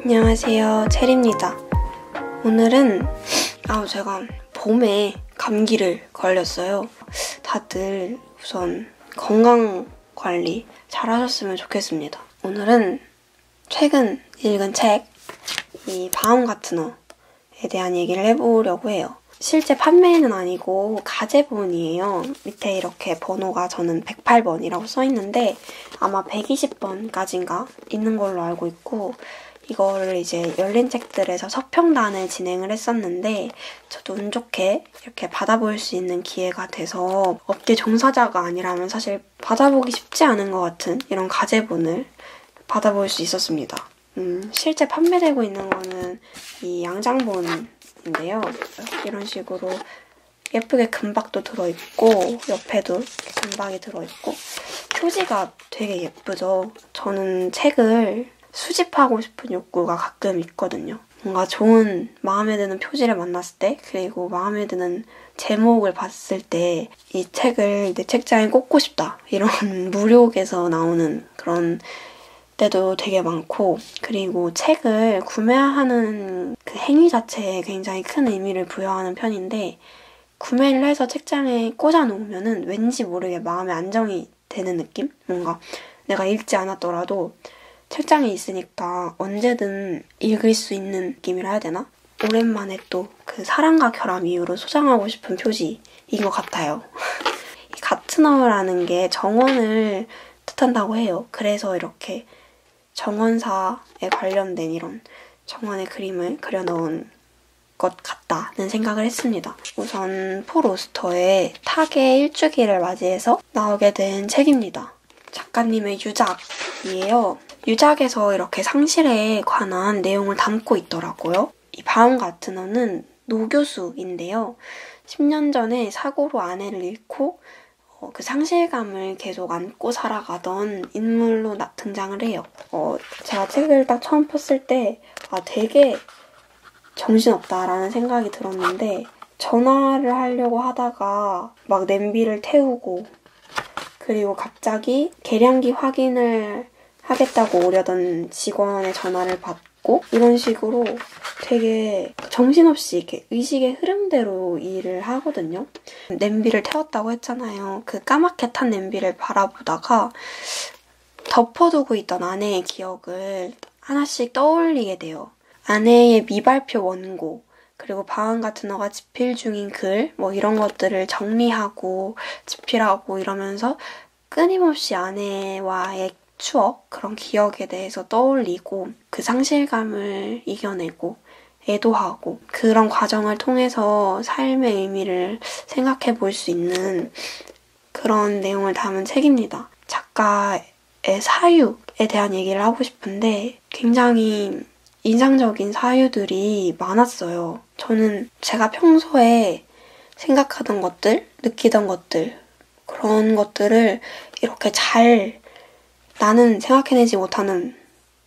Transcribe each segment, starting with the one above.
안녕하세요, 체리입니다. 오늘은 제가 봄에 감기를 걸렸어요. 다들 우선 건강관리 잘 하셨으면 좋겠습니다. 오늘은 최근 읽은 책, 이 바움가트너에 대한 얘기를 해보려고 해요. 실제 판매는 아니고 가제본이에요. 밑에 이렇게 번호가 저는 108번이라고 써있는데 아마 120번까지인가 있는 걸로 알고 있고, 이거를 이제 열린 책들에서 서평단을 진행을 했었는데 저도 운 좋게 이렇게 받아볼 수 있는 기회가 돼서, 업계 종사자가 아니라면 사실 받아보기 쉽지 않은 것 같은 이런 가제본을 받아볼 수 있었습니다. 실제 판매되고 있는 거는 이 양장본인데요. 이런 식으로 예쁘게 금박도 들어있고 옆에도 이렇게 금박이 들어있고 표지가 되게 예쁘죠. 저는 책을 수집하고 싶은 욕구가 가끔 있거든요. 뭔가 좋은 마음에 드는 표지를 만났을 때, 그리고 마음에 드는 제목을 봤을 때 이 책을 내 책장에 꽂고 싶다, 이런 무력에서 나오는 그런 때도 되게 많고, 그리고 책을 구매하는 그 행위 자체에 굉장히 큰 의미를 부여하는 편인데, 구매를 해서 책장에 꽂아놓으면은 왠지 모르게 마음에 안정이 되는 느낌? 뭔가 내가 읽지 않았더라도 책장에 있으니까 언제든 읽을 수 있는 느낌이라 해야 되나? 오랜만에 또 그 사랑과 결함 이후로 소장하고 싶은 표지인 것 같아요. 이 가트너라는 게 정원을 뜻한다고 해요. 그래서 이렇게 정원사에 관련된 이런 정원의 그림을 그려놓은 것 같다는 생각을 했습니다. 우선 폴 오스터의 탁의 일주기를 맞이해서 나오게 된 책입니다. 작가님의 유작이에요. 유작에서 이렇게 상실에 관한 내용을 담고 있더라고요. 이 바움가트너는 노교수인데요. 10년 전에 사고로 아내를 잃고 그 상실감을 계속 안고 살아가던 인물로 등장을 해요. 제가 책을 딱 처음 폈을 때 되게 정신없다라는 생각이 들었는데, 전화를 하려고 하다가 막 냄비를 태우고, 그리고 갑자기 계량기 확인을 하겠다고 오려던 직원의 전화를 받고, 이런 식으로 되게 정신없이 이렇게 의식의 흐름대로 일을 하거든요. 냄비를 태웠다고 했잖아요. 그 까맣게 탄 냄비를 바라보다가 덮어두고 있던 아내의 기억을 하나씩 떠올리게 돼요. 아내의 미발표 원고, 그리고 바움가트너가 집필 중인 글, 이런 것들을 정리하고 집필하고 이러면서 끊임없이 아내와의 추억, 그런 기억에 대해서 떠올리고 그 상실감을 이겨내고 애도하고, 그런 과정을 통해서 삶의 의미를 생각해 볼 수 있는 그런 내용을 담은 책입니다. 작가의 사유에 대한 얘기를 하고 싶은데 굉장히 인상적인 사유들이 많았어요. 저는 제가 평소에 생각하던 것들, 느끼던 것들, 그런 것들을 이렇게 잘 나는 생각해내지 못하는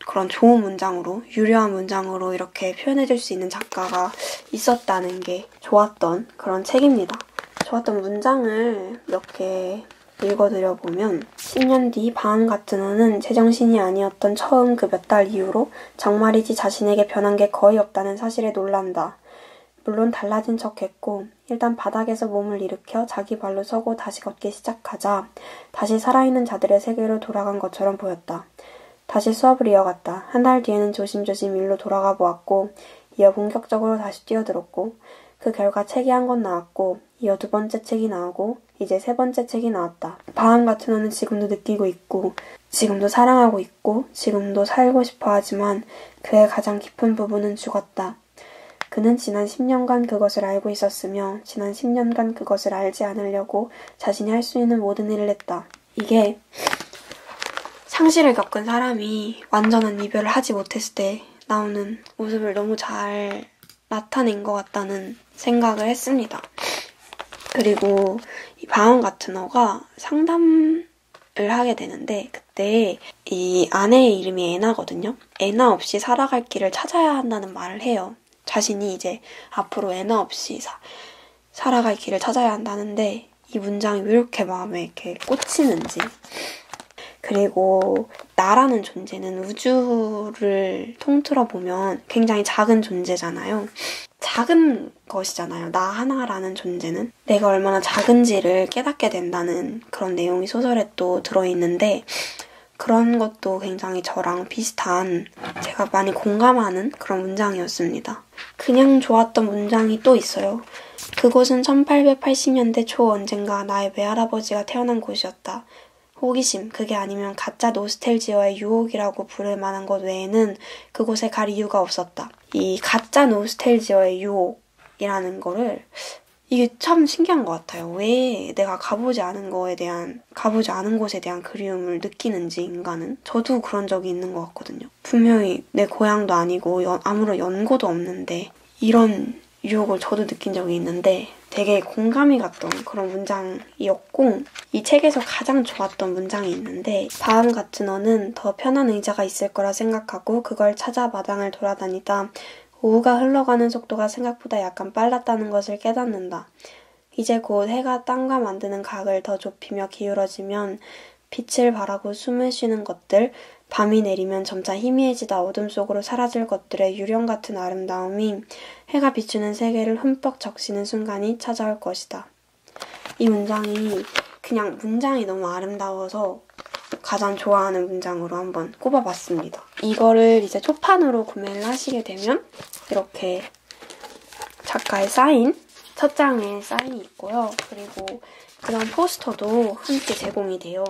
그런 좋은 문장으로, 유려한 문장으로 이렇게 표현해줄 수 있는 작가가 있었다는 게 좋았던 그런 책입니다. 좋았던 문장을 몇 개 읽어드려보면, 10년 뒤 바움가트너는 제정신이 아니었던 처음 그 몇 달 이후로 정말이지 자신에게 변한 게 거의 없다는 사실에 놀란다. 물론 달라진 척했고, 일단 바닥에서 몸을 일으켜 자기 발로 서고 다시 걷기 시작하자 다시 살아있는 자들의 세계로 돌아간 것처럼 보였다. 다시 수업을 이어갔다. 한 달 뒤에는 조심조심 일로 돌아가 보았고, 이어 본격적으로 다시 뛰어들었고, 그 결과 책이 한 권 나왔고, 이어 두 번째 책이 나오고, 이제 세 번째 책이 나왔다. 바움가트너는 지금도 느끼고 있고, 지금도 사랑하고 있고, 지금도 살고 싶어 하지만 그의 가장 깊은 부분은 죽었다. 그는 지난 10년간 그것을 알고 있었으며 지난 10년간 그것을 알지 않으려고 자신이 할 수 있는 모든 일을 했다. 이게 상실을 겪은 사람이 완전한 이별을 하지 못했을 때 나오는 모습을 너무 잘 나타낸 것 같다는 생각을 했습니다. 그리고 이 바움가트너가 상담을 하게 되는데, 그때 이 아내의 이름이 애나거든요. 애나 없이 살아갈 길을 찾아야 한다는 말을 해요. 자신이 이제 앞으로 애나 없이 살아갈 길을 찾아야 한다는데, 이 문장이 왜 이렇게 마음에 이렇게 꽂히는지. 그리고 나라는 존재는 우주를 통틀어 보면 굉장히 작은 존재잖아요. 작은 것이잖아요. 나 하나라는 존재는. 내가 얼마나 작은지를 깨닫게 된다는 그런 내용이 소설에 또 들어있는데 그런 것도 굉장히 저랑 비슷한, 제가 많이 공감하는 그런 문장이었습니다. 그냥 좋았던 문장이 또 있어요. 그곳은 1880년대 초 언젠가 나의 외할아버지가 태어난 곳이었다. 호기심, 그게 아니면 가짜 노스텔지어의 유혹이라고 부를 만한 것 외에는 그곳에 갈 이유가 없었다. 이 가짜 노스텔지어의 유혹이라는 거를, 이게 참 신기한 것 같아요. 왜 내가 가보지 않은 곳에 대한 그리움을 느끼는지, 인간은. 저도 그런 적이 있는 것 같거든요. 분명히 내 고향도 아니고 아무런 연고도 없는데 이런 유혹을 저도 느낀 적이 있는데 되게 공감이 갔던 그런 문장이었고, 이 책에서 가장 좋았던 문장이 있는데, 다음 같은 너는 더 편한 의자가 있을 거라 생각하고 그걸 찾아 마당을 돌아다니다 오후가 흘러가는 속도가 생각보다 약간 빨랐다는 것을 깨닫는다. 이제 곧 해가 땅과 만드는 각을 더 좁히며 기울어지면 빛을 바라고 숨을 쉬는 것들, 밤이 내리면 점차 희미해지다 어둠 속으로 사라질 것들의 유령 같은 아름다움이 해가 비추는 세계를 흠뻑 적시는 순간이 찾아올 것이다. 이 문장이 그냥 문장이 너무 아름다워서 가장 좋아하는 문장으로 한번 꼽아봤습니다. 이거를 이제 초판으로 구매를 하시게 되면 이렇게 작가의 사인, 첫 장에 사인이 있고요. 그리고 그다음 포스터도 함께 제공이 돼요.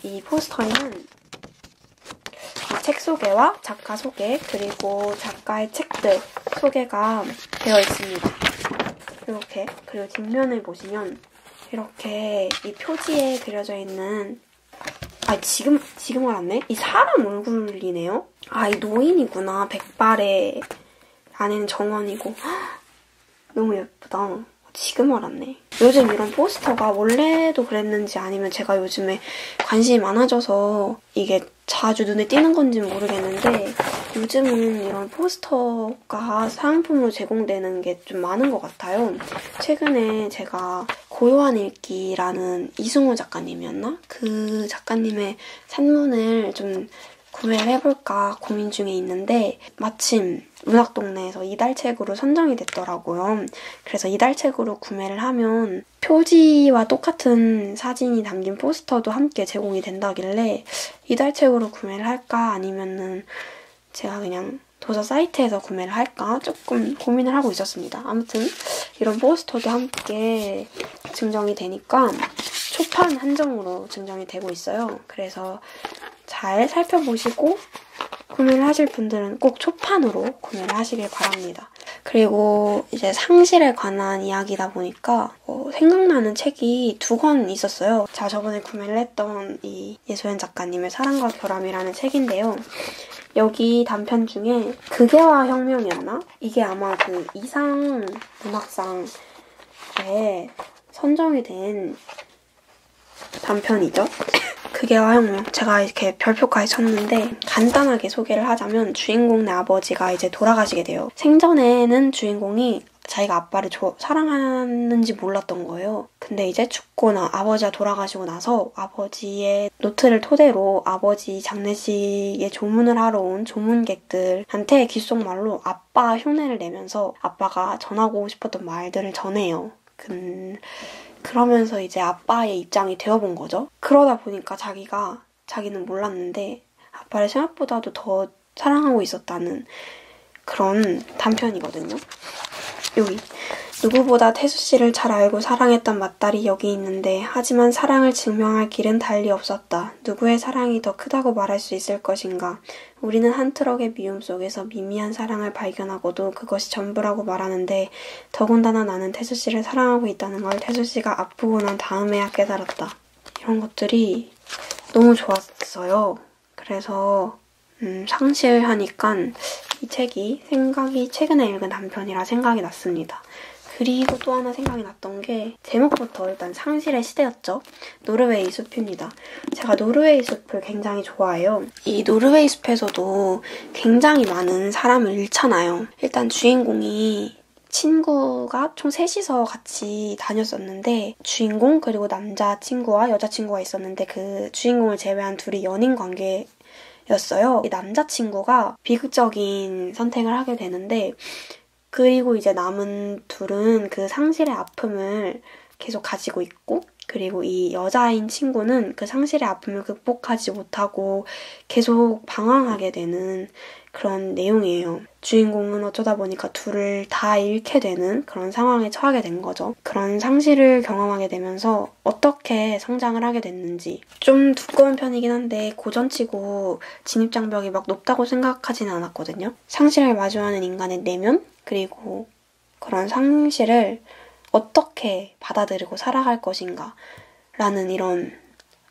이 포스터에는 이 책 소개와 작가 소개, 그리고 작가의 책들 소개가 되어 있습니다. 이렇게. 그리고 뒷면을 보시면 이렇게 이 표지에 그려져 있는, 지금 알았네? 이 사람 얼굴이네요? 이 노인이구나. 백발에 안에는 정원이고. 너무 예쁘다. 지금 알았네. 요즘 이런 포스터가 원래도 그랬는지 아니면 제가 요즘에 관심이 많아져서 이게 자주 눈에 띄는 건지는 모르겠는데 요즘은 이런 포스터가 사은품으로 제공되는 게 좀 많은 것 같아요. 최근에 제가 고요한 읽기라는 이승우 작가님이었나? 그 작가님의 산문을 좀 구매를 해볼까 고민 중에 있는데 마침 문학동네에서 이달책으로 선정이 됐더라고요. 그래서 이달책으로 구매를 하면 표지와 똑같은 사진이 담긴 포스터도 함께 제공이 된다길래 이달책으로 구매를 할까 아니면은 제가 그냥 도서 사이트에서 구매를 할까 조금 고민을 하고 있었습니다. 아무튼 이런 포스터도 함께 증정이 되니까 초판 한정으로 증정이 되고 있어요. 그래서 잘 살펴보시고 구매를 하실 분들은 꼭 초판으로 구매를 하시길 바랍니다. 그리고 이제 상실에 관한 이야기다 보니까 생각나는 책이 2권 있었어요. 제가 저번에 구매를 했던 이 예소연 작가님의 사랑과 결함이라는 책인데요. 여기 단편 중에 극예화 혁명이었나? 이게 아마 그 이상 문학상에 선정이 된 단편이죠. 극예화 혁명. 제가 이렇게 별표까지 쳤는데 간단하게 소개를 하자면 주인공네 아버지가 이제 돌아가시게 돼요. 생전에는 주인공이 자기가 아빠를 사랑하는지 몰랐던 거예요. 근데 이제 죽거나 아버지가 돌아가시고 나서 아버지의 노트를 토대로 아버지 장례식에 조문을 하러 온 조문객들한테 귓속말로 아빠 흉내를 내면서 아빠가 전하고 싶었던 말들을 전해요. 그러면서 이제 아빠의 입장이 되어본 거죠. 그러다 보니까 자기는 몰랐는데 아빠를 생각보다도 더 사랑하고 있었다는 그런 단편이거든요. 여기 누구보다 태수 씨를 잘 알고 사랑했던 맏딸이 여기 있는데 하지만 사랑을 증명할 길은 달리 없었다. 누구의 사랑이 더 크다고 말할 수 있을 것인가. 우리는 한 트럭의 미움 속에서 미미한 사랑을 발견하고도 그것이 전부라고 말하는데 더군다나 나는 태수 씨를 사랑하고 있다는 걸 태수 씨가 아프고 난 다음에야 깨달았다. 이런 것들이 너무 좋았어요. 그래서 상실하니까 이 책이 최근에 읽은 단편이라 생각이 났습니다. 그리고 또 하나 생각이 났던 게 제목부터 일단 상실의 시대였죠. 노르웨이 숲입니다. 제가 노르웨이 숲을 굉장히 좋아해요. 이 노르웨이 숲에서도 굉장히 많은 사람을 잃잖아요. 일단 주인공이 친구가 총 셋이서 같이 다녔었는데 주인공 그리고 남자친구와 여자친구가 있었는데 그 주인공을 제외한 둘이 연인 관계였어요. 이 남자친구가 비극적인 선택을 하게 되는데 그리고 이제 남은 둘은 그 상실의 아픔을 계속 가지고 있고 그리고 이 여자인 친구는 그 상실의 아픔을 극복하지 못하고 계속 방황하게 되는 그런 내용이에요. 주인공은 어쩌다 보니까 둘을 다 잃게 되는 그런 상황에 처하게 된 거죠. 그런 상실을 경험하게 되면서 어떻게 성장을 하게 됐는지 좀 두꺼운 편이긴 한데 고전치고 진입장벽이 막 높다고 생각하지는 않았거든요. 상실을 마주하는 인간의 내면 그리고 그런 상실을 어떻게 받아들이고 살아갈 것인가 라는 이런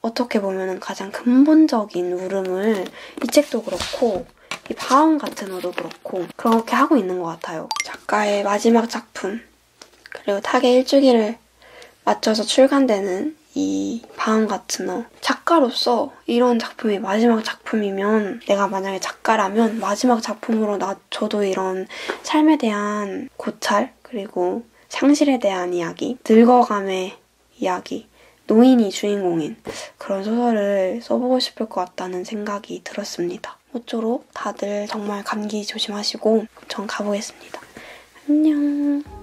어떻게 보면 가장 근본적인 울음을 이 책도 그렇고 이 바움가트너도 그렇고 그렇게 하고 있는 것 같아요. 작가의 마지막 작품 그리고 타겟 일주기를 맞춰서 출간되는 이 바움가트너 작가로서 이런 작품이 마지막 작품이면 내가 만약에 작가라면 마지막 작품으로 저도 이런 삶에 대한 고찰 그리고 상실에 대한 이야기, 늙어감의 이야기, 노인이 주인공인 그런 소설을 써보고 싶을 것 같다는 생각이 들었습니다. 모쪼록 다들 정말 감기 조심하시고 전 가보겠습니다. 안녕.